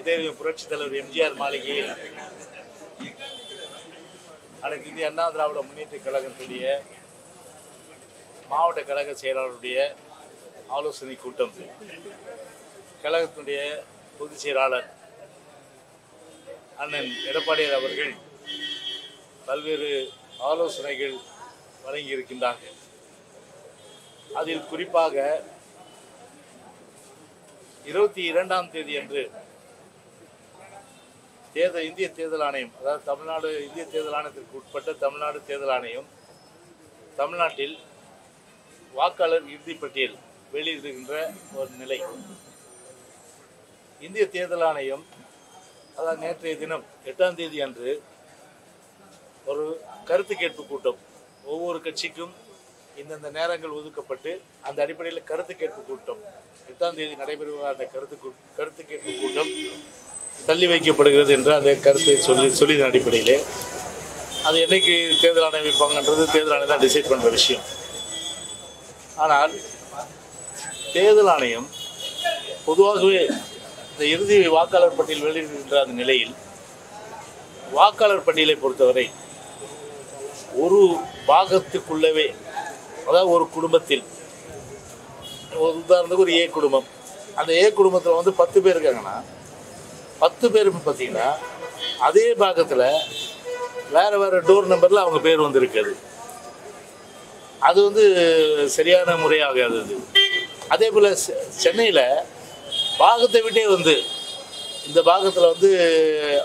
இதே புரட்சித் தலைவர் எம்ஜிஆர் மாளிகையில் அனைத்து இந்திய அண்ணா திராவிட முன்னேற்ற கழகத்துடைய மாவட்ட கழக செயலாளருடைய ஆலோசனை கூட்டம், கழகத்துடைய பொதுச் செயலாளர் அண்ணன் எடப்பாடியார் அவர்கள் பல்வேறு ஆலோசனைகள் வழங்கியிருக்கின்றார்கள். அதில் குறிப்பாக 22ஆம் தேதி அன்று இந்திய தேர்தல் ஆணையம், அதாவது தமிழ்நாடு இந்திய தேர்தல் ஆணையத்திற்கு உட்பட்ட தமிழ்நாடு தேர்தல் ஆணையம் தமிழ்நாட்டில் வாக்காளர் இறுதிப்பட்டியல் வெளியிடுகின்ற ஒரு நிலை. இந்திய தேர்தல் ஆணையம் அதாவது நேற்றைய தினம் 8ஆம் தேதி அன்று ஒரு கருத்து கேட்பு கூட்டம், ஒவ்வொரு கட்சிக்கும் இந்தந்த நேரங்கள் ஒதுக்கப்பட்டு அந்த அடிப்படையில் கருத்து கேட்பு கூட்டம் 8ஆம் தேதி நடைபெறுகிற அந்த கருத்து கேட்பு கூட்டம் தள்ளி வைக்கப்படுகிறது என்ற அந்த கருத்தை சொல்லிய அடிப்படையிலே அது என்னைக்கு தேர்தல் ஆணையம் வைப்பாங்கன்றது தேர்தல் ஆணையம் தான் டிசைட் பண்ணுற விஷயம். ஆனால் தேர்தல் ஆணையம் பொதுவாகவே இந்த இறுதி வாக்காளர் பட்டியல் வெளியிடுகின்ற அந்த நிலையில் வாக்காளர் பட்டியலை பொறுத்தவரை ஒரு பாகத்துக்குள்ளவே, அதாவது ஒரு குடும்பத்தில், உதாரணத்துக்கு ஒரு ஏ குடும்பம், அந்த ஏ குடும்பத்தில் வந்து 10 பேர் இருக்காங்கன்னா 10 பேருக்கு பார்த்தீங்கன்னா அதே பாகத்தில் வேறு வேறு டோர் நம்பரில் அவங்க பேர் வந்து இருக்காது. அது வந்து சரியான முறையாகாது. அதே போல் சென்னையில் பாகத்தை விட்டே வந்து இந்த பாகத்தில் வந்து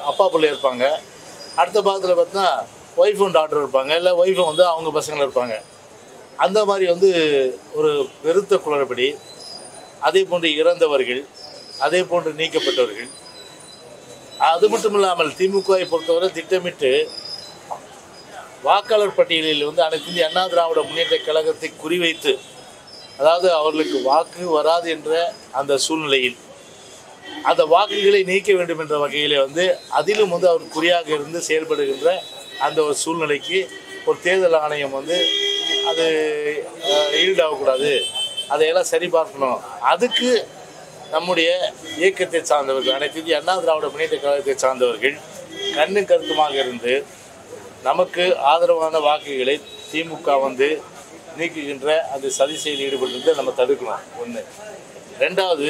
அப்பா பிள்ளை இருப்பாங்க, அடுத்த பாகத்தில் பார்த்தா ஒய்ஃப் அண்ட் டாட்டர் இருப்பாங்க, இல்லை ஒய்ஃபும் வந்து அவங்க பசங்கள் இருப்பாங்க. அந்த மாதிரி வந்து ஒரு பெருத்த குளறுபடி. அதே போன்று இறந்தவர்கள், அதே போன்று நீக்கப்பட்டவர்கள். அது மட்டும் இல்லாமல் திமுகவை பொறுத்தவரை திட்டமிட்டு வாக்காளர் பட்டியலில் வந்து அனைத்து இந்திய அண்ணா திராவிட முன்னேற்ற கழகத்தை குறிவைத்து, அதாவது அவர்களுக்கு வாக்கு வராது என்ற அந்த சூழ்நிலையில் அந்த வாக்குகளை நீக்க வேண்டும் என்ற வகையிலே வந்து அதிலும் வந்து அவர் குறியாக இருந்து செயல்படுகின்ற அந்த ஒரு சூழ்நிலைக்கு ஒரு தேர்தல் ஆணையம் வந்து அது ஈடாகக்கூடாது, அதையெல்லாம் சரி பார்க்கணும். அதுக்கு நம்முடைய இயக்கத்தை சார்ந்தவர்கள், அனைத்து இந்திய அண்ணா திராவிட முன்னேற்ற கழகத்தை சார்ந்தவர்கள் கண்ணும் கருத்துமாக இருந்து நமக்கு ஆதரவான வாக்குகளை திமுக வந்து நீக்குகின்ற அந்த சதி செயலில் ஈடுபட்டு நம்ம தடுக்கணும். ஒன்று. ரெண்டாவது,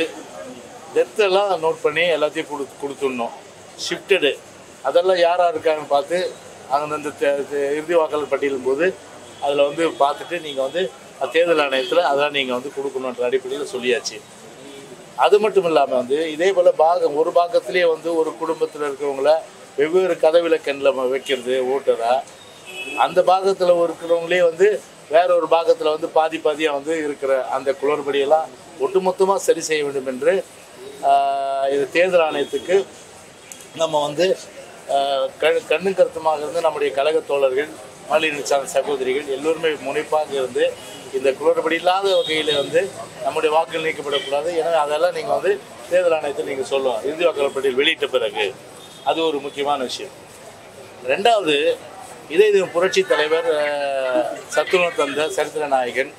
டெத்தெல்லாம் நோட் பண்ணி எல்லாத்தையும் கொடுத்துடணும். ஷிஃப்டடு அதெல்லாம் யார் யார் இருக்காங்கன்னு பார்த்து அந்தந்த இறுதி வாக்காளர் பட்டியலும் போது அதில் வந்து பார்த்துட்டு நீங்கள் வந்து தேர்தல் ஆணையத்தில் அதெல்லாம் நீங்கள் வந்து கொடுக்கணுன்ற அடிப்படையில் சொல்லியாச்சு. அது மட்டும் இல்லாமல் வந்து இதே போல் ஒரு பாகத்திலே வந்து ஒரு குடும்பத்தில் இருக்கிறவங்கள வெவ்வேறு கதவிலக்கண்ணில் வைக்கிறது ஓட்டராக, அந்த பாகத்தில் இருக்கிறவங்களே வந்து வேற ஒரு பாகத்தில் வந்து பாதியாக வந்து இருக்கிற அந்த குளறுபடியெல்லாம் ஒட்டுமொத்தமாக சரி செய்ய வேண்டும் என்று இது தேர்தல் ஆணையத்துக்கு நம்ம வந்து கண்ணும் கருத்துமாக இருந்து நம்முடைய கழக தோழர்கள், மகளிர் சார்ந்த சகோதரிகள் எல்லோருமே முனைப்பாக இருந்து இந்த குளறுபடி இல்லாத வகையில் வந்து நம்முடைய வாக்குகள் நீக்கப்படக்கூடாது. எனவே அதெல்லாம் நீங்கள் வந்து தேர்தல் ஆணையத்தில் நீங்கள் சொல்லலாம். இறுதி வாக்காளர் பட்டியல் வெளியிட்ட பிறகு அது ஒரு முக்கியமான விஷயம். ரெண்டாவது, இதே புரட்சி தலைவர் சத்துணவு தந்த சரித்திர நாயகன்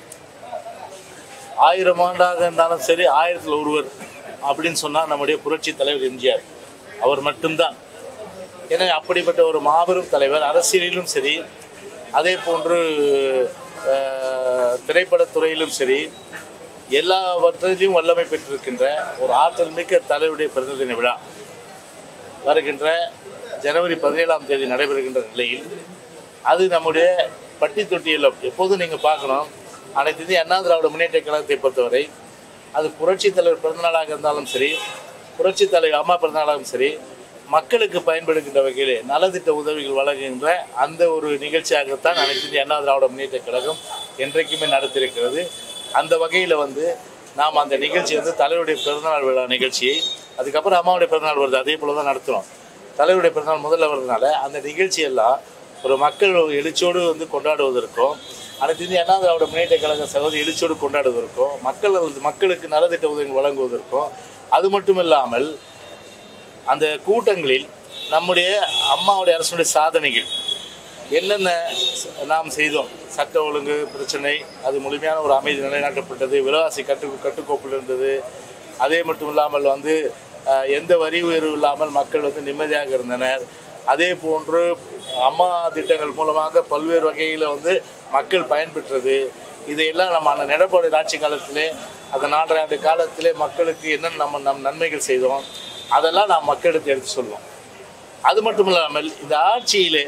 1000 ஆண்டாக இருந்தாலும் சரி 1000ல் ஒருவர் அப்படின்னு சொன்னால் நம்முடைய புரட்சி தலைவர் எம்ஜிஆர் அவர் மட்டும்தான். ஏன்னா அப்படிப்பட்ட ஒரு மாபெரும் தலைவர், அரசியலிலும் சரி அதே போன்று திரைப்படத்துறையிலும் சரி எல்லாவற்றிலும் வல்லமை பெற்றிருக்கின்ற ஒரு ஆற்றல் மிக்க தலைவருடைய பிறந்த தின விழா வருகின்ற ஜனவரி 17ஆம் தேதி நடைபெறுகின்ற நிலையில் அது நம்முடைய பட்டி தொட்டியெல்லாம் எப்போதும் நீங்கள் பார்க்கணும். அனைத்து இந்திய அண்ணா திராவிட முன்னேற்ற கழகத்தை பொறுத்தவரை அது புரட்சி தலைவர் பிறந்தநாளாக இருந்தாலும் சரி, புரட்சி தலைவர் அம்மா பிறந்தநாளாகவும் சரி, மக்களுக்கு பயன்படுகின்ற வகையில் நலத்திட்ட உதவிகள் வழங்குகின்ற அந்த ஒரு நிகழ்ச்சியாகத்தான் அனைத்து இந்திய அண்ணா திராவிட முன்னேற்ற கழகம் என்றைக்குமே நடத்தியிருக்கிறது. அந்த வகையில் வந்து நாம் அந்த நிகழ்ச்சி வந்து தலைவருடைய பிறந்தநாள் விழா நிகழ்ச்சியை, அதுக்கப்புறம் அம்மாவுடைய பிறந்தநாள் வருது, அதே போல் தான் நடத்துகிறோம். தலைவருடைய பிறந்தநாள் முதல்ல வர்றதுனால அந்த நிகழ்ச்சியெல்லாம் ஒரு மக்கள் எழுச்சியோடு வந்து கொண்டாடுவதற்கும், அனைத்து இந்திய அண்ணா திராவிட முன்னேற்ற கழக சகோதரி எழுச்சியோடு கொண்டாடுவதற்கும், மக்களுக்கு நலத்திட்ட உதவிகள் வழங்குவதற்கும், அது மட்டும் இல்லாமல் அந்த கூட்டங்களில் நம்முடைய அம்மாவுடைய அரசுடைய சாதனைகள் என்னென்ன நாம் செய்தோம், சட்ட ஒழுங்கு பிரச்சனை அது முழுமையான ஒரு அமைதி நிலைநாட்டப்பட்டது, விலைவாசி கட்டுக்கோப்பில் இருந்தது, அதே மட்டும் இல்லாமல் வந்து எந்த வரி உயர்வு இல்லாமல் மக்கள் வந்து நிம்மதியாக இருந்தனர். அதே போன்று அம்மா திட்டங்கள் மூலமாக பல்வேறு வகையில் வந்து மக்கள் பயன்பெற்றது. இதையெல்லாம் நம்ம அந்த எடப்பாடி ஆட்சி காலத்திலே அந்த 4.5 ஆண்டு காலத்திலே மக்களுக்கு என்னென்ன நம் நன்மைகள் செய்தோம் அதெல்லாம் நாம் மக்களுக்கு எடுத்து சொல்லுவோம். அது மட்டும் இல்லாமல் இந்த ஆட்சியிலே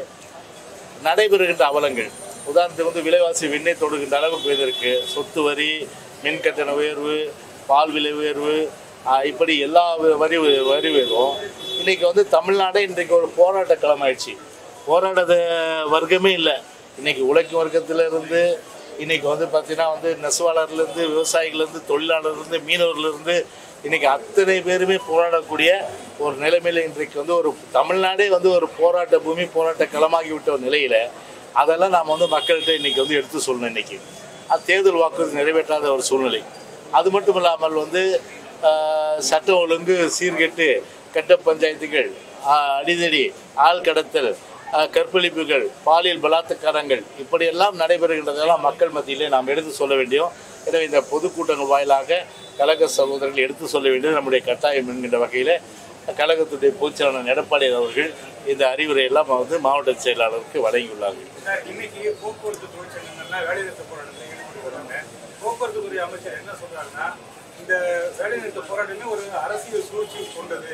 நடைபெறுகின்ற அவலங்கள், உதாரணத்துக்கு வந்து விலைவாசி விண்ணை தொடுகின்ற அளவுக்கு உயர்ந்திருக்கு. சொத்து வரி, மின் கட்டண உயர்வு, பால் விலை உயர்வு, இப்படி எல்லா வரி உயர்வும் இன்றைக்கி வந்து தமிழ்நாடே இன்றைக்கு ஒரு போராட்ட களமாயிடுச்சு. போராட்ட வர்க்கமே இல்லை. இன்றைக்கி உழைக்கும் வர்க்கத்திலேருந்து இன்றைக்கி வந்து பார்த்திங்கன்னா வந்து நெசவாளர்லேருந்து விவசாயிகள்லேருந்து தொழிலாளர்லேருந்து மீனவர்லேருந்து இன்றைக்கி அத்தனை பேருமே போராடக்கூடிய ஒரு நிலைமையில் இன்றைக்கு வந்து ஒரு தமிழ்நாடே வந்து ஒரு போராட்ட பூமி, போராட்ட களமாகிவிட்ட ஒரு நிலையில் அதெல்லாம் நாம் வந்து மக்கள்கிட்ட இன்றைக்கி வந்து எடுத்து சொல்லணும். இன்றைக்கி அது தேர்தல் வாக்குறுதி நிறைவேற்றாத ஒரு சூழ்நிலை. அது மட்டும் இல்லாமல் வந்து சட்டம் ஒழுங்கு சீர்கெட்டு கட்ட பஞ்சாயத்துகள், அடிதடி, ஆள் கடத்தல், கற்பழிப்புகள், பாலியல் பலாத்காரங்கள் இப்படியெல்லாம் நடைபெறுகின்றதெல்லாம் மக்கள் மத்தியிலே நாம் எடுத்து சொல்ல வேண்டியும். எனவே இந்த பொதுக்கூட்டங்கள் வாயிலாக கழக சகோதரர்கள் எடுத்து சொல்ல வேண்டியது நம்முடைய கட்டாயம் என்கின்ற வகையில் கழகத்துடைய பொதுச்செயலாளர் எடப்பாடி அவர்கள் இந்த அறிவுரை எல்லாம் வந்து மாவட்ட செயலாளருக்கு வழங்கியுள்ளார்கள். இன்னைக்கு போக்குவரத்து தொழிற்சங்கங்கள்லாம் வேலைநிறுத்த போராட்டத்தில் ஈடுபட்டு வராங்க. போக்குவரத்து துறை அமைச்சர் என்ன சொல்றாங்கன்னா, இந்த வேலைநிறுத்த போராட்டமே ஒரு அரசியல் சூழ்ச்சி கொண்டது,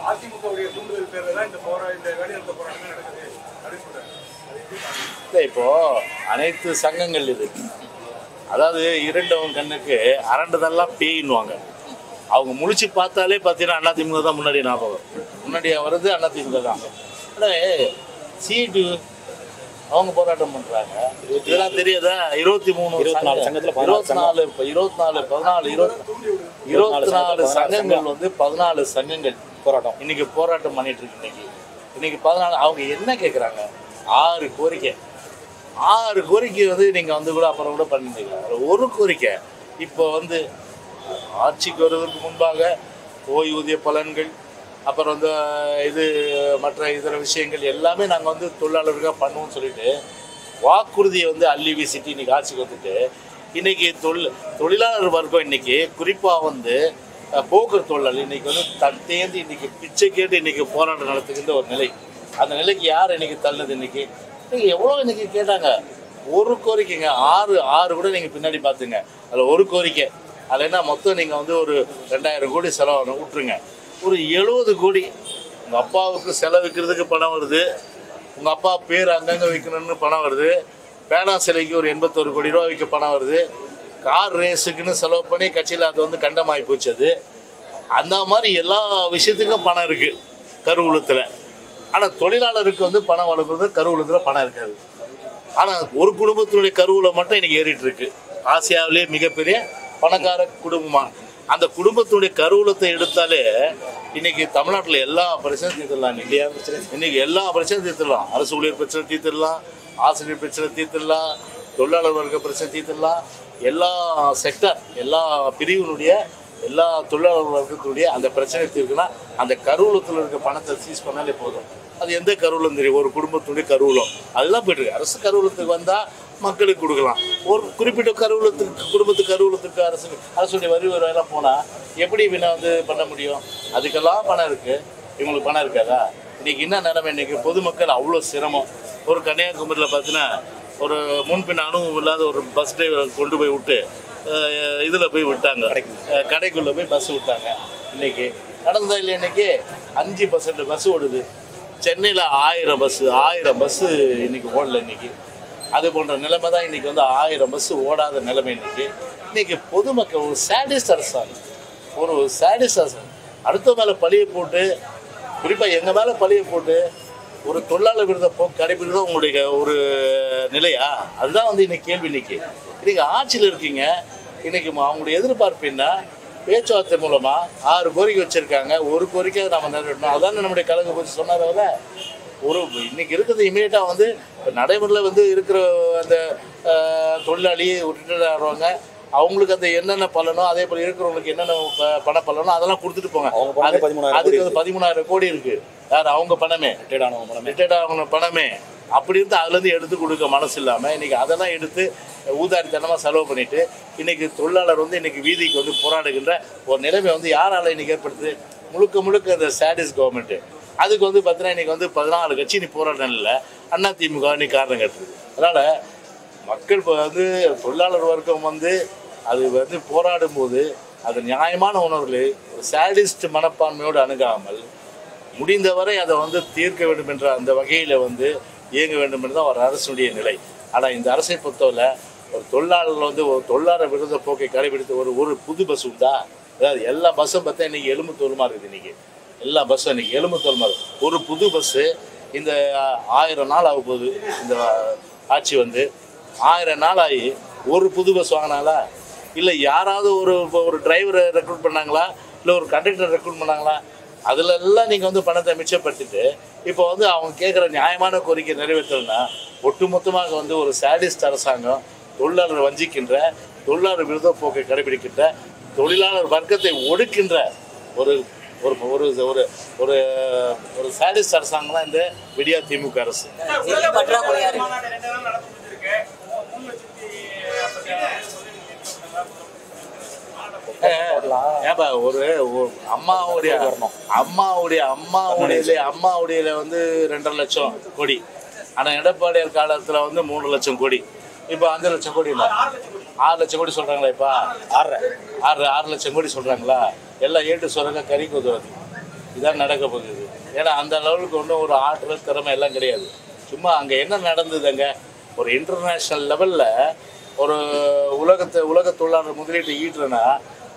அதிமுகவுடைய தூண்டுதல் பேரில் தான் இந்த வேலைநிறுத்த போராட்டமே நடக்குது அப்படின்னு சொல்றாங்க. இப்போ அனைத்து சங்கங்கள் இது, அதாவது இரண்டவங்க கண்ணுக்கு அரண்டதெல்லாம் பேயின்னுவாங்க. அவங்க முழிச்சு பார்த்தாலே பார்த்தீங்கன்னா அதிமுக தான் முன்னாடி ஞாபகம், முன்னாடியே வருது அதிமுக தான். ஆனால் சீட்டு அவங்க போராட்டம் பண்ணுறாங்க, இதெல்லாம் தெரியாதா? 24 சங்கத்தில் 24 சங்கங்கள் வந்து 14 சங்கங்கள் போராட்டம் இன்னைக்கு போராட்டம் பண்ணிட்டு இருக்கு. இன்னைக்கு 14 அவங்க என்ன கேட்குறாங்க? 6 கோரிக்கை வந்து நீங்கள் வந்து கூட அப்புறம் கூட பண்ணிருந்தீங்க. ஒரு கோரிக்கை இப்போ வந்து ஆட்சிக்கு வருவதற்கு முன்பாக ஓய்வூதிய பலன்கள், அப்புறம் வந்து இது மற்ற இதர விஷயங்கள் எல்லாமே நாங்கள் வந்து தொழிலாளர்களுக்காக பண்ணுவோம்னு சொல்லிட்டு வாக்குறுதியை வந்து அள்ளி வீசிட்டு இன்றைக்கி ஆட்சிக்கு வந்துட்டு இன்றைக்கி தொழிலாளர் வர்க்கம் இன்றைக்கி குறிப்பாக வந்து போக்குவரத்து தொழிலாளர் இன்றைக்கி வந்து தேர்ந்து இன்றைக்கி பிச்சை கேட்டு இன்றைக்கி போராட்டம் நடத்துகின்ற ஒரு நிலை. அந்த நிலைக்கு யார் இன்றைக்கி தள்ளுது? இன்றைக்கி எவ்வளோ இன்றைக்கி கேட்டாங்க? ஒரு கோரிக்கைங்க, 6 கூட நீங்கள் பின்னாடி பார்த்துங்க. அதில் ஒரு கோரிக்கை, அதில் என்ன மொத்தம் நீங்கள் வந்து ஒரு 2000 கோடி செலவு விட்டுருங்க. ஒரு 70 கோடி உங்கள் அப்பாவுக்கு செலவிக்கிறதுக்கு பணம் வருது, உங்கள் அப்பா பேர் அங்கங்கே வைக்கணும்னு பணம் வருது, பேனா சிலைக்கு ஒரு 81 கோடி ரூபா வைக்க பணம் வருது, கார் ரேஸுக்குன்னு செலவு பண்ணி கட்சியில் அது வந்து கண்டமாகி போச்சு. அது அந்த மாதிரி எல்லா விஷயத்துக்கும் பணம் இருக்குது கருவூலத்தில். ஆனால் தொழிலாளருக்கு வந்து பணம் வழங்குறது கருவூலத்தில் பணம் இருக்காது. ஆனால் ஒரு குடும்பத்தினுடைய கருவூலம் மட்டும் இன்றைக்கி ஏறிட்டு இருக்கு. ஆசியாவிலே மிகப்பெரிய பணக்கார குடும்பமாக அந்த குடும்பத்தினுடைய கருவூலத்தை எடுத்தாலே இன்னைக்கு தமிழ்நாட்டில் எல்லா பிரச்சனையும் தீர்த்துடலாம். இன்னைக்கு எல்லா பிரச்சனையும் தீர்த்துடலாம். அரசு ஊழியர் பிரச்சனை தீர்த்துடலாம், ஆசிரியர் பிரச்சனை தீர்த்துடலாம், தொழிலாளர் வர்க்க பிரச்சனை தீர்த்துடலாம். எல்லா செக்டர், எல்லா பிரிவினுடைய, எல்லா தொழிலாளர் வர்க்கத்தினுடைய அந்த பிரச்சனை தீர்க்குன்னா அந்த கருவூலத்தில் இருக்க பணத்தை சீஸ் பண்ணாலே போதும். அது எந்த கருவூலம் தெரியும்? ஒரு குடும்பத்துடைய கருவூலம் அதுதான் போய்ட்டுருக்கு. அரசு கருவூலத்துக்கு வந்தால் மக்களுக்கு கொடுக்கலாம். ஒரு குறிப்பிட்ட குடும்பத்துக்கு கருவூலத்துக்கு அரசுடைய வரி வருவாயெல்லாம் போனால் எப்படி வந்து பண்ண முடியும்? அதுக்கெல்லாம் பணம் இருக்குது, இவங்களுக்கு பணம் இருக்காதா? இன்றைக்கி என்ன நிலைமை? இன்றைக்கி பொதுமக்கள் அவ்வளோ சிரமம். ஒரு கன்னியாகுமரியில் பார்த்தீங்கன்னா ஒரு முன்பின் அனுபவம் இல்லாத ஒரு பஸ் டிரைவரை கொண்டு போய் விட்டு இதில் போய் விட்டாங்க, கடைக்குள்ளே போய் பஸ் விட்டாங்க. இன்றைக்கி நடந்ததா இல்லை? இன்றைக்கி 5% பஸ் ஓடுது. சென்னையில் 1000 பஸ்ஸு இன்றைக்கி ஓடலை. இன்றைக்கி அது போன்ற நிலைமை தான் இன்றைக்கி வந்து 1000 பஸ்ஸு ஓடாத நிலைமை. இன்றைக்கி பொதுமக்கள் ஒரு சாடிஸ்ட் அரசாங்கம், ஒரு சாடிஸ்ட் அரசாங்கம் அடுத்த மேலே பழியை போட்டு, குறிப்பாக எங்கள் மேலே பழியை போட்டு ஒரு தொழிலாளர் விருத கடைபிடிக்கிறதா உங்களுடைய ஒரு நிலையா? அதுதான் வந்து இன்றைக்கி கேள்வி. இன்றைக்கி ஆட்சியில் இருக்கீங்க. இன்றைக்கி அவங்களுடைய எதிர்பார்ப்பு என்ன? பேச்சுவார்த்தை மூலமாக 6 கோரிக்கை வச்சுருக்காங்க, ஒரு கோரிக்கை நம்ம நிறைவேற்றணும். அதான் நம்முடைய கழக பற்றி சொன்னார். அவரை ஒரு இன்றைக்கி இருக்கிறது இமீடியட்டாக வந்து நடைமுறையில் வந்து இருக்கிற அந்த தொழிலாளி ரிட்டையர்ட் ஆகிறவங்க அவங்களுக்கு அந்த என்னென்ன பலனோ அதே போல் இருக்கிறவங்களுக்கு என்னென்ன பண பலனோ அதெல்லாம் கொடுத்துட்டு போங்க. அதுக்கு வந்து 13,000 கோடி இருக்குது. யார்? அவங்க பணமே, ரிட்டையர்ட் ஆகணும் பணமே. அப்படி இருந்து அதுலேருந்து எடுத்து கொடுக்க மனசு இல்லாமல் இன்றைக்கி அதெல்லாம் எடுத்து ஊதாரித்தனமாக செலவு பண்ணிவிட்டு இன்றைக்கி தொழிலாளர் வந்து இன்றைக்கி வீதிக்கு வந்து போராடுகின்ற ஒரு நிலைமை வந்து யாரால் இன்றைக்கி ஏற்படுத்துது? முழுக்க முழுக்க அந்த சாடிஸ் கவர்மெண்ட்டு. அதுக்கு வந்து பார்த்தீங்கன்னா இன்றைக்கி வந்து 14 கட்சி நீ போராட்டம் இல்லை, அதிமுக நீ காரணம் கட்டுறது. அதனால் மக்கள் இப்போ வந்து தொழிலாளர் வர்க்கம் வந்து அது வந்து போராடும் போது அது நியாயமான உணர்வுகளை ஒரு சாடிஸ்ட் மனப்பான்மையோடு அணுகாமல் முடிந்தவரை அதை வந்து தீர்க்க வேண்டும் என்ற அந்த வகையில் வந்து இயங்க வேண்டும் என்று தான் ஒரு அரசுடைய நிலை. ஆனால் இந்த அரசை பொறுத்தவரை ஒரு தொழிலாளர்கள் வந்து ஒரு தொழிலாளர் விரோத போக்கை கடைபிடித்து ஒரு புது பஸ் உண்டா? அதாவது எல்லா பஸ்ஸும் பார்த்தா இன்றைக்கி எலும்பு தோலுமா இருக்குது. இன்றைக்கி எல்லா பஸ்ஸும் இன்றைக்கி எலும்பு தோலுமா இருக்குது. ஒரு புது பஸ்ஸு இந்த 1000 நாள் ஆக போகுது. இந்த ஆட்சி வந்து 1000 நாள் ஆகி ஒரு புது பஸ் வாங்கினாங்களா? இல்லை யாராவது ஒரு டிரைவரை ரெக்ரூட் பண்ணாங்களா? இல்லை ஒரு கண்டக்டர் ரெக்ரூட் பண்ணாங்களா? அதிலெல்லாம் நீங்கள் வந்து பணத்தை மிச்சப்படுத்திட்டு இப்போ வந்து அவங்க கேட்குற நியாயமான கோரிக்கை நிறைவேற்றலைன்னா ஒட்டுமொத்தமாக வந்து ஒரு சாடிஸ்ட் அரசாங்கம் தொழிலாளர் வஞ்சிக்கின்ற, தொழிலாளர் விரோத போக்கை கடைபிடிக்கின்ற, தொழிலாளர் வர்க்கத்தை ஒடுக்கின்ற ஒரு ஒரு ஒரு ஒரு ஒரு ஒரு சாடிஸ்ட் அரசாங்கம் தான் இந்த விடியா திமுக அரசு. ஏப்பா ஒரு அம்மாவுடைய வந்து 2.5 லட்சம் கோடி. ஆனால் எடப்பாடியார் காலத்தில் வந்து 3 லட்சம் கோடி. இப்போ 5 லட்சம் கோடி இல்லை, 6 லட்சம் கோடி சொல்கிறாங்களா? இப்போ 6 லட்சம் கோடி சொல்கிறாங்களா? எல்லாம் ஏட்டு சுரங்க கறிக்கு உதவுது. இதான் நடக்க போகுது. ஏன்னா அந்த லெவலுக்கு ஒன்றும் ஒரு ஆற்றல் திறமை எல்லாம் கிடையாது. சும்மா அங்கே என்ன நடந்தது, அங்கே ஒரு இன்டர்நேஷ்னல் லெவலில் ஒரு உலக தொழிலாளர் முதலீட்டு ஈட்டுறனா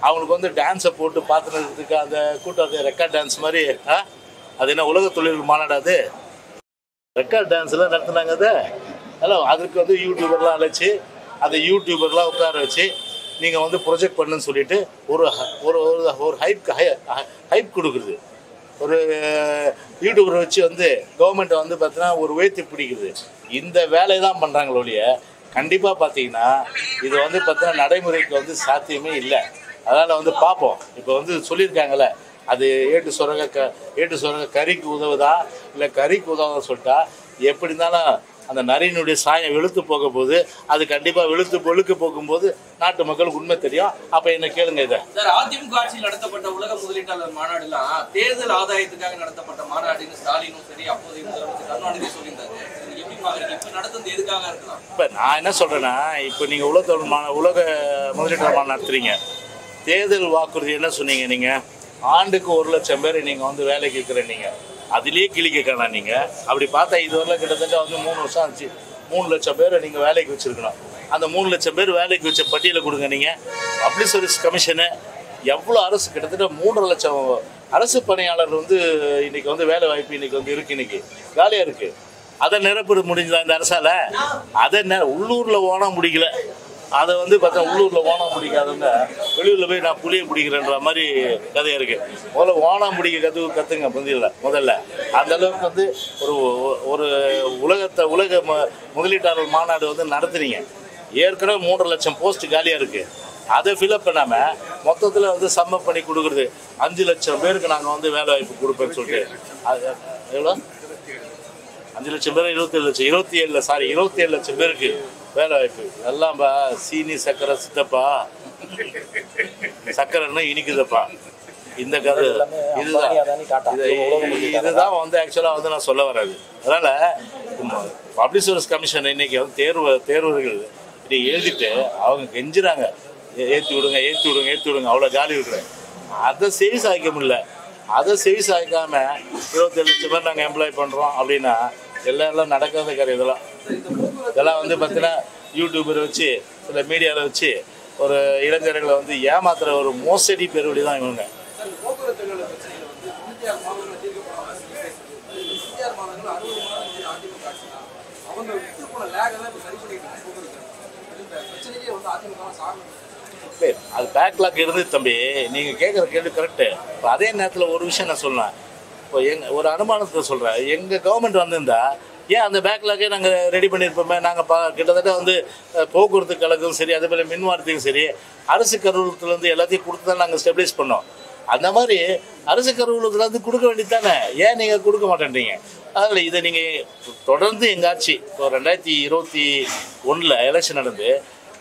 அவங்களுக்கு வந்து டான்ஸை போட்டு பார்த்துறதுக்கு அந்த கூட்டம் ரெக்கார்ட் டான்ஸ் மாதிரி. அது என்ன உலக தொழில் மாநாடாது? ரெக்கார்ட் டான்ஸ்லாம் நடத்துனாங்க. அதெல்லாம் அதுக்கு வந்து யூடியூபர்லாம் அழைச்சி அந்த யூடியூபர்லாம் உட்கார வச்சு நீங்கள் வந்து ப்ரொஜெக்ட் பண்ணுன்னு சொல்லிட்டு ஒரு ஒரு ஒரு ஹைப் கொடுக்குறது. ஒரு யூடியூபரை வச்சு வந்து கவர்மெண்ட்டை வந்து பார்த்தீங்கன்னா ஒரு உயர்த்தி பிடிக்குது. இந்த வேலையை தான் பண்ணுறாங்களோ ஒழிய கண்டிப்பாக பார்த்தீங்கன்னா இது வந்து பார்த்தீங்கன்னா நடைமுறைக்கு வந்து சாத்தியமே இல்லை. அதனால் வந்து பார்ப்போம். இப்போ வந்து சொல்லியிருக்காங்களே, அது ஏட்டு சுரங்க கறிக்கு உதவுதா இல்லை கறிக்கு உதவுதா சொல்லிட்டா எப்படி இருந்தாலும் அந்த நரியினுடைய சாயம் வெளுத்து போக போது அது கண்டிப்பாக வெளுக்க போகும்போது நாட்டு மக்களுக்கு உண்மை தெரியும். அப்போ என்ன கேளுங்க. இதை சார், அதிமுக ஆட்சியில் நடத்தப்பட்ட உலக முதலீட்டாளர் மாநாடுலாம் தேர்தல் ஆதாயத்துக்காக நடத்தப்பட்ட மாநாடுன்னு ஸ்டாலினும் சரி அப்போதைய முதலமைச்சர் கருணாநிதி சொல்லியிருந்தாரு. இப்போ நடத்துறது எதுக்காக இருக்கலாம்? இப்போ நான் என்ன சொல்கிறேன்னா, இப்போ நீங்கள் உலக முதலீட்டாளர் மாநாடு நடத்துறீங்க. தேர்தல் வாக்குறுதி என்ன சொன்னீங்க? நீங்கள் ஆண்டுக்கு 1 லட்சம் பேர் நீங்கள் வந்து வேலைக்கு இருக்கிறேன். நீங்கள் அதுலேயே கிளிக்க காணா. நீங்கள் அப்படி பார்த்தா இதுவரையில் கிட்டத்தட்ட வந்து 3 வருஷம் ஆச்சு. 3 லட்சம் பேரை நீங்கள் வேலைக்கு வச்சுருக்கணும். அந்த 3 லட்சம் பேர் வேலைக்கு வச்ச பட்டியலை கொடுங்க. நீங்கள் பப்ளிக் சர்வீஸ் கமிஷனு எவ்வளோ அரசு கிட்டத்தட்ட 3.5 லட்சம் அரசு பணியாளர் வந்து இன்றைக்கி வந்து வேலை வாய்ப்பு இன்றைக்கி வந்து இருக்குது. இன்றைக்கி காலியாக இருக்குது. அதை நிரப்ப முடிஞ்சதா இந்த அரசால்? அதை உள்ளூரில் ஓனம் முடிக்கல. அதை வந்து பார்த்தா உள்ளூரில் ஓனம் பிடிக்காதுன்னு வெளியூரில் போய் நான் புளியை பிடிக்கிறேன்ற மாதிரி கதையாக இருக்குது. முதல்ல ஓனம் பிடிக்க கற்றுங்க முதல்ல. அந்த அளவுக்கு வந்து ஒரு உலக முதலீட்டாளர் மாநாடு வந்து நடத்துறீங்க. ஏற்கனவே 3.5 லட்சம் போஸ்ட் காலியாக இருக்குது. அதை ஃபில்அப் பண்ணாமல் மொத்தத்தில் வந்து சம்மப் பண்ணி கொடுக்குறது 5 லட்சம் பேருக்கு நாங்கள் வந்து வேலை வாய்ப்பு கொடுப்பேன்னு சொல்லிட்டு. அது எவ்வளோ? 5 லட்சம் பேர் 27 லட்சம் பேருக்கு வேலை வாய்ப்பு. எல்லாம் சீனி சக்கரை சித்தப்பா, சக்கரைன்னா இனிக்குதப்பா. இந்த கதை இதுதான் வந்து ஆக்சுவலாக வந்து நான் சொல்ல வராது. அதனால் பப்ளிக் சர்வீஸ் கமிஷன் இன்னைக்கு வந்து தேர்வர்கள் இதை எழுதிட்டு அவங்க கெஞ்சுறாங்க, ஏற்றி விடுங்க அவ்வளோ காலி விடுறேன். அதை செவி சாய்க்க முடியல. அதை செவி சாய்க்காமல் 27 லட்சம் பேர் நாங்கள் எம்ப்ளாய் பண்ணுறோம் அப்படின்னா எல்லாம் நடக்காத காரியம். இதெல்லாம் வந்து பார்த்தீங்கன்னா யூடியூபரை வச்சு சில மீடியாவில் வச்சு ஒரு இளைஞர்களை வந்து ஏமாத்துற ஒரு மோசடி பெருவழி தான் இவங்க. அது பேக்லாக் இருந்து தம்பி, நீங்கள் கேட்குற கேள்வி கரெக்டு. இப்போ அதே நேரத்தில் ஒரு விஷயம் நான் சொல்லலாம். இப்போ ஒரு அனுமானத்தை சொல்கிறேன். எங்கள் கவர்மெண்ட் வந்திருந்தா ஏன் அந்த பேக்லாக்கே நாங்கள் ரெடி பண்ணியிருப்போமே. நாங்கள் கிட்டத்தட்ட வந்து போக்குவரத்து கழகம் சரி, அதே போல் மின்வாரத்துக்கும் சரி, அரசு கருவூலத்துலேருந்து எல்லாத்தையும் கொடுத்து தான் நாங்கள் ஸ்டெபிலைஸ் பண்ணோம். அந்த மாதிரி அரசு கருவூலத்துலேருந்து கொடுக்க வேண்டியது தானே, ஏன் நீங்கள் கொடுக்க மாட்டேன்றீங்க? அதில் இதை நீங்கள் தொடர்ந்து எங்கள் ஆட்சி இப்போ 2021 எலெக்ஷன் நடந்து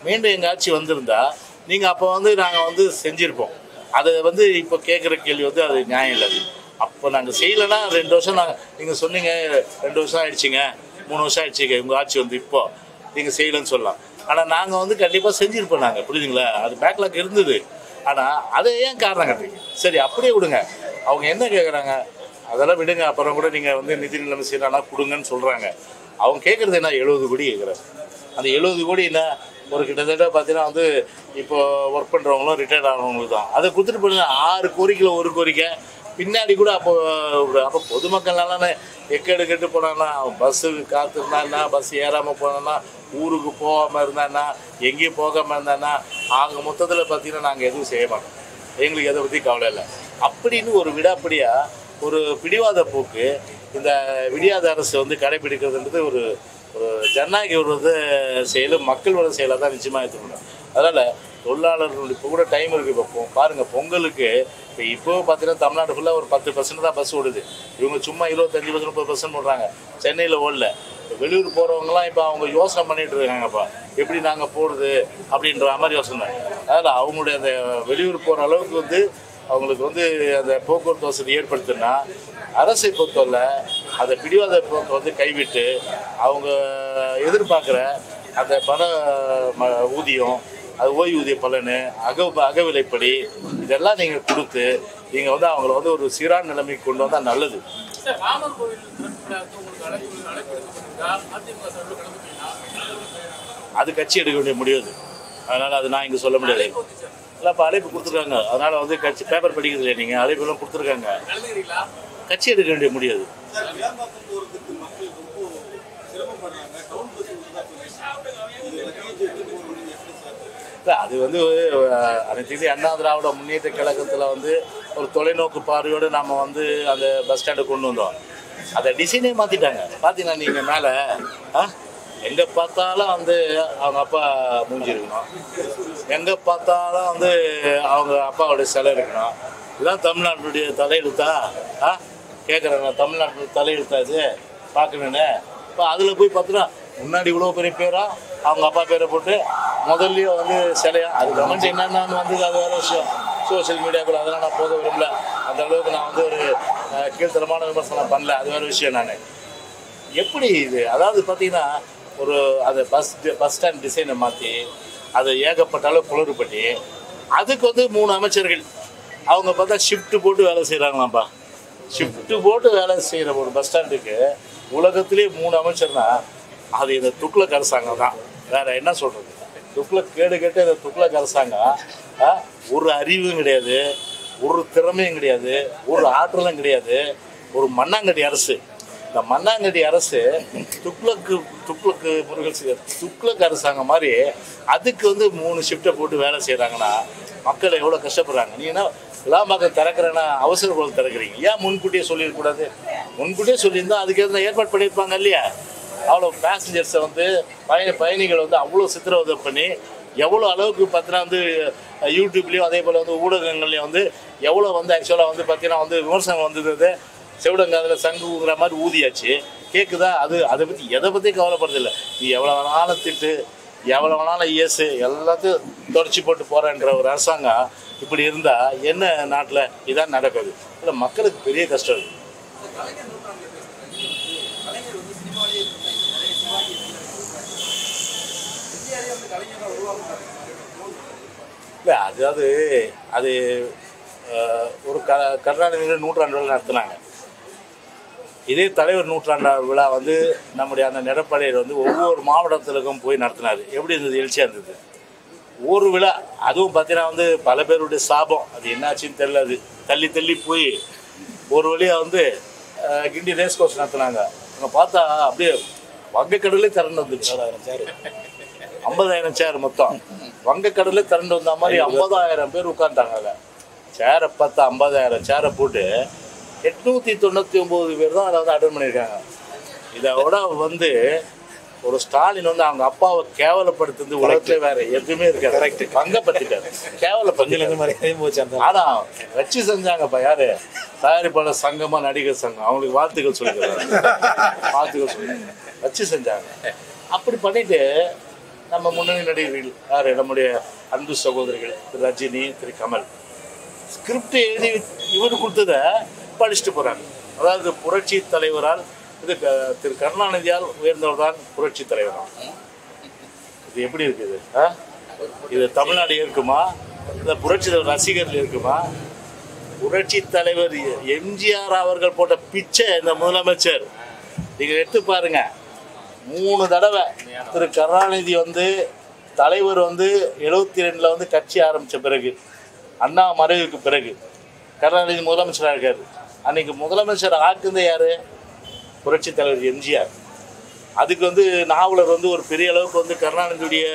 மீண்டும் எங்கள் ஆட்சி வந்திருந்தா நீங்கள் அப்போ வந்து நாங்கள் வந்து செஞ்சுருப்போம். அதை வந்து இப்போ கேட்குற கேள்வி வந்து அது நியாயம் இல்லை. அது அப்போ நாங்கள் செய்யலைன்னா 2 வருஷம் நாங்கள் நீங்கள் சொன்னீங்க 2 வருஷம் ஆயிடுச்சுங்க 3 வருஷம் ஆயிடுச்சுங்க உங்கள் ஆட்சி வந்து இப்போ நீங்கள் செய்யலைன்னு சொல்லலாம். ஆனால் நாங்கள் வந்து கண்டிப்பாக செஞ்சுருப்போம் நாங்கள், புரியுதுங்களா? அது பேக்லாக் இருந்தது. ஆனால் அதை ஏன் காரணம் கட்டுறீங்க? சரி அப்படியே விடுங்க. அவங்க என்ன கேட்குறாங்க அதெல்லாம் விடுங்க, அப்புறம் கூட நீங்கள் வந்து நிதி நிலைமை சீரானா கொடுங்கன்னு சொல்கிறாங்க. அவங்க கேட்குறது என்ன 70 கோடி கேட்குறாங்க. அந்த 70 கோடி என்ன ஒரு கிட்டத்தட்ட பார்த்தீங்கன்னா வந்து இப்போ ஒர்க் பண்ணுறவங்களும் ரிட்டையர்ட் ஆனவங்களுக்கு தான். அதை கொடுத்துட்டு போடுங்க. 6 கோரிக்கையில் 1 கோரிக்கை பின்னாடி கூட அப்போ பொதுமக்கள்னால எக்கேடு கெட்டு போனான்னா பஸ்ஸு காத்திருந்தான்னா பஸ் ஏறாமல் போனான்னா ஊருக்கு போகாமல் இருந்தான்னா எங்கேயும் போகாமல் இருந்தான்னா ஆக மொத்தத்தில் பார்த்தீங்கன்னா நாங்கள் எதுவும் செய்ய மாட்டோம், எங்களுக்கு எதை பற்றி கவலை இல்லை அப்படின்னு ஒரு விடாப்படியாக ஒரு பிடிவாத போக்கு இந்த விடியாத அரசு வந்து கடைபிடிக்கிறதுன்றது ஒரு ஜனநாயக விரோத செயலும் மக்கள் விரோத செயலாக தான் நிச்சயமாக எடுத்துக்கணும். அதனால் தொழிலாளர்கள் இப்போ கூட டைம் இருக்குது. இப்போ பாருங்கள் பொங்கலுக்கு இப்போ பார்த்தீங்கன்னா தமிழ்நாடு ஃபுல்லாக ஒரு 10% தான் பஸ் ஓடுது. இவங்க சும்மா 25% 30% ஓடுறாங்க. சென்னையில் ஓடல. வெளியூர் போகிறவங்களாம் இப்போ அவங்க யோசனை பண்ணிகிட்டு இருக்காங்கப்பா எப்படி நாங்கள் போடுறது அப்படின்ற மாதிரி யோசனை. அதனால் அவங்களுடைய அந்த வெளியூர் போகிற அளவுக்கு வந்து அவங்களுக்கு வந்து அந்த போக்குவரத்து வசதி ஏற்படுத்தினா அரசை பொறுத்தவரை அந்த பிடிவாத போக்கை வந்து கைவிட்டு அவங்க எதிர்பார்க்குற அந்த ஊதியம் அது ஓய்வூதிய பலன் அகவிலைப்படி இதெல்லாம் நீங்கள் கொடுத்து நீங்கள் வந்து அவங்கள வந்து ஒரு சீரான நிலைமைக்கு கொண்டு வந்தால் நல்லது. அது கட்சி எடுக்க வேண்டிய முடியாது. அதனால் அது நான் இங்கே சொல்ல முடியாது. இல்லை இப்போ அழைப்பு கொடுத்துருக்காங்க. அதனால் வந்து கட்சி பேப்பர் படிக்கிறது இல்லை, நீங்கள் அழைப்பெல்லாம் கொடுத்துருக்காங்க. கட்சி எடுக்க வேண்டிய முடியாது. அது வந்து அனைத்து அண்ணா திராவிட முன்னேற்ற கழகத்தில் வந்து ஒரு தொலைநோக்கு பார்வையோடு நம்ம வந்து அந்த பஸ் ஸ்டாண்டை கொண்டு வந்தோம். அதை டிசைனே மாற்றிட்டாங்க. பார்த்தீங்கன்னா நீங்கள் மேலே எங்கே பார்த்தாலும் வந்து அவங்க அப்பா மூஞ்சி இருக்கணும், எங்கே பார்த்தாலும் வந்து அவங்க அப்பாவுடைய சிலை இருக்கணும். இதுதான் தமிழ்நாட்டுடைய தலையெழுத்தா? கேட்குறாங்க, தமிழ்நாட்டுடைய தலையெழுத்தா இது பார்க்கணுன்னு. இப்போ அதில் போய் பார்த்தோன்னா முன்னாடி இவ்வளோ பெரிய பேராக அவங்க அப்பா பேரை போட்டு முதல்லையே வந்து சிலையா அது கமெண்ட் என்னென்னு வந்து அது வேறு விஷயம். சோசியல் மீடியாக்குள்ள அதெல்லாம் நான் போக விரும்பல. அந்த அளவுக்கு நான் வந்து ஒரு கீழ்த்தரமான விமர்சனம் பண்ணல, அது வேறு விஷயம். நான் எப்படி இது அதாவது பார்த்தீங்கன்னா ஒரு அதை பஸ் ஸ்டாண்ட் டிசைனை மாற்றி அதை ஏகப்பட்ட அளவு குளறுபட்டி அதுக்கு வந்து 3 அமைச்சர்கள் அவங்க பார்த்தா ஷிஃப்ட்டு போட்டு வேலை செய்கிறாங்களாம்ப்பா. ஷிஃப்ட்டு போட்டு வேலை செய்கிற ஒரு பஸ் ஸ்டாண்டுக்கு உலகத்திலே 3 அமைச்சர்னா அது இந்த துக்ளக் அரசாங்கம் தான். வேறு என்ன சொல்கிறது? துக்ளக் கேடு கேட்டு இந்த துக்ளக் அரசாங்கம் ஒரு அறிவும் கிடையாது, ஒரு திறமையும் கிடையாது, ஒரு ஆற்றலும் கிடையாது, ஒரு மண்ணாங்கட்டி அரசு. இந்த மண்ணாங்கட்டி அரசு துக்ளக் அரசாங்கம் மாதிரி அதுக்கு வந்து 3 ஷிஃப்ட்டை போட்டு வேலை செய்கிறாங்கன்னா மக்கள் எவ்வளோ கஷ்டப்படுறாங்க. நீங்கன்னா விழாம்பாக்கம் திறக்கிறேன்னா அவசர பொருள் திறக்கிறீங்க, ஏன் முன்கூட்டியே சொல்லிடக்கூடாது? முன்கூட்டியே சொல்லியிருந்தால் அதுக்கு எதுனா ஏற்பாடு பண்ணியிருப்பாங்க இல்லையா? அவ்வளோ பேசஞ்சர்ஸை வந்து பயணிகள் வந்து அவ்வளோ சித்திரவதை பண்ணி எவ்வளோ அளவுக்கு பார்த்தீங்கன்னா வந்து யூடியூப்லேயும் அதே போல் வந்து ஊடகங்கள்லேயும் வந்து எவ்வளோ வந்து ஆக்சுவலாக வந்து பார்த்தீங்கன்னா வந்து விமர்சனம் வந்தது. செவிடங்காதில் சங்குங்கிற மாதிரி ஊதியாச்சு கேட்குதா? அதை பற்றி எதை பற்றி கவலைப்படுறதில்லை. நீ எவ்வளோ வேணாலும் திட்டு, எவ்வளோ வேணாலும் இயேசு, எல்லாத்தையும் தொடச்சி போட்டு போகிறேன்ற ஒரு அரசாங்கம் இப்படி இருந்தால் என்ன நாட்டில் இதான் நடக்குது? இல்லை மக்களுக்கு பெரிய கஷ்டம் இருக்குது. இல்லை அதாவது அது ஒரு கருணாநிதி 100ஆண்டு விழா நடத்தினாங்க. இதே தலைவர் 100ஆண்டு விழா வந்து நம்முடைய அந்த எடப்பாடியார் வந்து ஒவ்வொரு மாவட்டத்திலுக்கும் போய் நடத்தினார். எப்படி இருந்தது? எழுச்சியாக இருந்தது. ஒரு விழா அதுவும் பார்த்தீங்கன்னா வந்து பல பேருடைய சாபம், அது என்னாச்சுன்னு தெரியல. அது தள்ளி தள்ளி போய் ஒரு வழியாக வந்து கிண்டி ரேஸ் கோர்ஸ் நடத்தினாங்க. அங்கே பார்த்தா அப்படியே வங்கக்கடலே திரண்டு வந்துச்சு. 50,000 சேர் மொத்தம் வங்கக்கடலே திரண்டு வந்த மாதிரி 50,000 பேர் உட்காந்துட்டாங்க. சேரை பார்த்தா 50,000 சேரை போட்டு 899 பேர் தான் அதை வந்து அட்டன் பண்ணியிருக்காங்க. இதோட வந்து ஒரு ஸ்டாலின் வந்து அவங்க அப்பாவை கேவலப்படுத்துறது உலகத்துல வேற எதுவுமே இருக்காது. கரெக்ட், பங்கப்படுத்திட்டாரு, கேவலப்படுத்தி. ஆனா வச்சு செஞ்சாங்கப்பா யாரு? தயாரிப்பாளர் சங்கமா நடிகர் சங்கம், அவங்களுக்கு வாழ்த்துக்கள் சொல்லிக்கிறாங்க, வாழ்த்துக்கள் சொல்லி வச்சு செஞ்சாங்க. அப்படி பண்ணிட்டு நம்ம முன்னணி நடிகர்கள் யாரு? நம்முடைய அன்பு சகோதரிகள் திரு ரஜினி, திரு கமல் ஸ்கிரிப்ட் எழுதி இவர் கொடுத்ததை படிச்சுட்டு போகிறாங்க. அதாவது புரட்சி தலைவரால் இது திரு கருணாநிதியால் உயர்ந்தவர் தான் புரட்சி தலைவரால். இது எப்படி இருக்குது? இது தமிழ்நாடு இருக்குமா? இந்த புரட்சி தலைவர் ரசிகர்கள் இருக்குமா? புரட்சி தலைவர் எம்ஜிஆர் அவர்கள் போட்ட பிச்சை இந்த முதலமைச்சர் நீங்கள் எடுத்து பாருங்க. 3 தடவை திரு கருணாநிதி வந்து தலைவர் வந்து 72 வந்து கட்சி ஆரம்பித்த பிறகு, அண்ணா மறைவுக்கு பிறகு கருணாநிதி முதலமைச்சராக இருக்காரு. அன்னைக்கு முதலமைச்சர் ஆக்குந்த யாரு? புரட்சி தலைவர் எம்ஜிஆர். அதுக்கு வந்து நாவலர் வந்து ஒரு பெரிய அளவுக்கு வந்து கருணாநிதியுடைய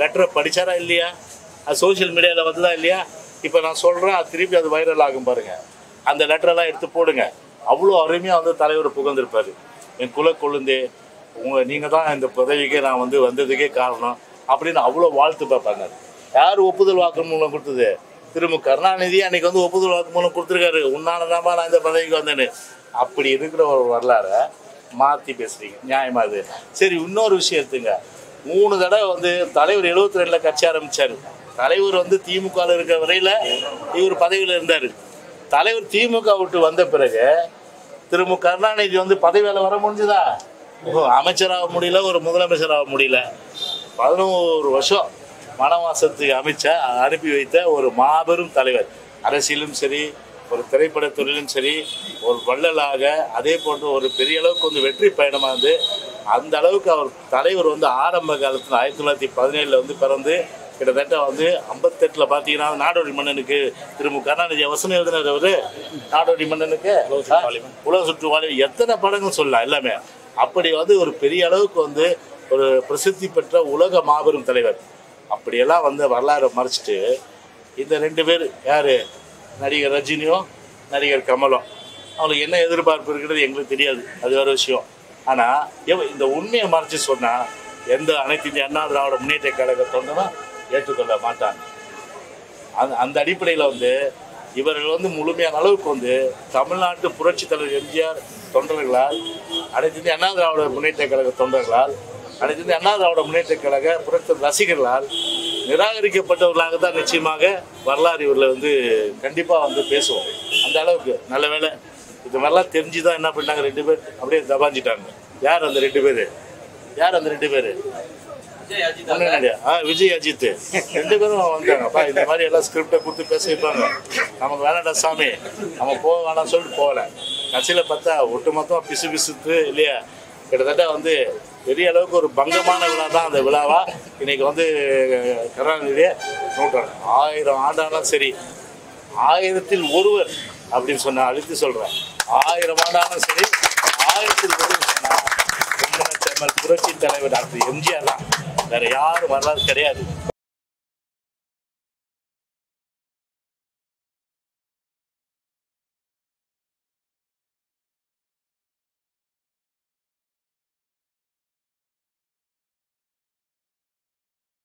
லெட்டரை படித்தாரா இல்லையா? அது சோசியல் மீடியாவில் வந்துதா இல்லையா? இப்போ நான் சொல்கிறேன், அது திருப்பி அது வைரல் ஆகும் பாருங்கள். அந்த லெட்டரெல்லாம் எடுத்து போடுங்க. அவ்வளோ அருமையாக வந்து தலைவர் புகழ்ந்திருப்பார். என் குல கொழுந்தே, நீங்கள் தான் இந்த பதவிக்கே நான் வந்து வந்ததுக்கே காரணம் அப்படின்னு அவ்வளோ வாழ்த்து பார்ப்பாங்க. யார் ஒப்புதல் வாக்குமூலம் கொடுத்தது? திரு மு கருணாநிதி அன்றைக்கி வந்து ஒப்புதல் வாக்குமூலம் கொடுத்துருக்காரு. உன்னானதாமா நான் இந்த பதவிக்கு வந்தேன்னு. அப்படி இருக்கிற ஒரு வரலாறை மாற்றி பேசுகிறீங்க. நியாயமா இது? சரி, இன்னொரு விஷயம் எடுத்துங்க. 3 தடவை வந்து தலைவர் 72 கட்சி ஆரம்பித்தார். தலைவர் வந்து திமுகவில் இருக்கிற வரையில் இவர் பதவியில் இருந்தார். தலைவர் திமுக விட்டு வந்த பிறகு திரு மு கருணாநிதி வந்து பதவியில் வர முடிஞ்சுதா? அமைச்சராக முடியல, ஒரு முதலமைச்சராக முடியல. 11 வருஷம் வனவாசத்துக்கு அனுப்பி வைத்த ஒரு மாபெரும் தலைவர். அரசியலும் சரி, ஒரு திரைப்பட தொழிலும் சரி, ஒரு வள்ளலாக, அதே போன்று ஒரு பெரிய அளவுக்கு வந்து வெற்றி பயணமாக இருந்து அந்த அளவுக்கு அவர் தலைவர் வந்து ஆரம்ப காலத்தில் 1917 வந்து பிறந்து கிட்டத்தட்ட வந்து 58 பார்த்தீங்கன்னா நாடோடி மன்னனுக்கு திரு மு கருணாநிதி வசனம் எழுதினார். அவர் நாடோடி மன்னனுக்கு உலக சுற்றுவாளி எத்தனை படங்கள் சொல்லலாம் எல்லாமே. அப்படி வந்து ஒரு பெரிய அளவுக்கு வந்து ஒரு பிரசித்தி பெற்ற உலக மாபெரும் தலைவர். அப்படியெல்லாம் வந்து வரலாறு மறைச்சிட்டு இந்த 2 பேர் யார்? நடிகர் ரஜினியும் நடிகர் கமலும். அவங்களுக்கு என்ன எதிர்பார்ப்பு இருக்கிறது எங்களுக்கு தெரியாது, அது வேறு விஷயம். ஆனால் இந்த உண்மையை மறைச்சி சொன்னால் எந்த அனைத்து இந்திய அண்ணா திராவிட முன்னேற்ற கழக தொண்டனும் ஏற்றுக்கொள்ள மாட்டாங்க. அந்த அடிப்படையில் வந்து இவர்கள் வந்து முழுமையான அளவுக்கு வந்து தமிழ்நாட்டு புரட்சி தலைவர் எம்ஜிஆர் தொண்டர்களால், அனைத்து இந்திய அண்ணா திராவிட முன்னேற்ற கழக தொண்டர்களால், அனைத்து இந்திய அண்ணா திராவிட முன்னேற்ற கழக புரட்சி ரசிகர்களால் நிராகரிக்கப்பட்டவர்களாக தான் நிச்சயமாக வரலாறு இவர்களை வந்து கண்டிப்பாக வந்து பேசுவோம். அந்த அளவுக்கு நல்ல வேலை இது மாதிரிலாம் தெரிஞ்சு தான் என்ன பண்ணாங்க, 2 பேர் அப்படியே தபாஞ்சிட்டாங்க. யார் அந்த 2 பேர்? யார் அந்த 2 பேர்? விஜய் அஜித் 2 பேரும் வந்தாங்கப்பா. இந்த மாதிரி எல்லாம் ஸ்கிரிப்டை கொடுத்து பேச வைப்பாங்க. நமக்கு வேணாடா சாமி, நம்ம போக வேணாம்னு சொல்லிட்டு போகல. கட்சியில் பார்த்தா ஒட்டுமொத்தமாக பிசுத்து இல்லையா? கிட்டத்தட்ட வந்து பெரிய அளவுக்கு ஒரு பங்கமான விழா தான் அந்த விழாவா இன்னைக்கு வந்து கருணாநிதியே 1000 ஆண்டாலும் சரி, 1000ல் ஒருவர் அப்படின்னு சொன்ன அழுத்தி சொல்கிறேன். 1000 ஆண்டாலும் சரி, 1000ல் ஒருவர் சொன்னால் புரட்சி தலைவர் டாக்டர் எம்ஜிஆர் தான். வேற யாரும் வரலாறு கிடையாது.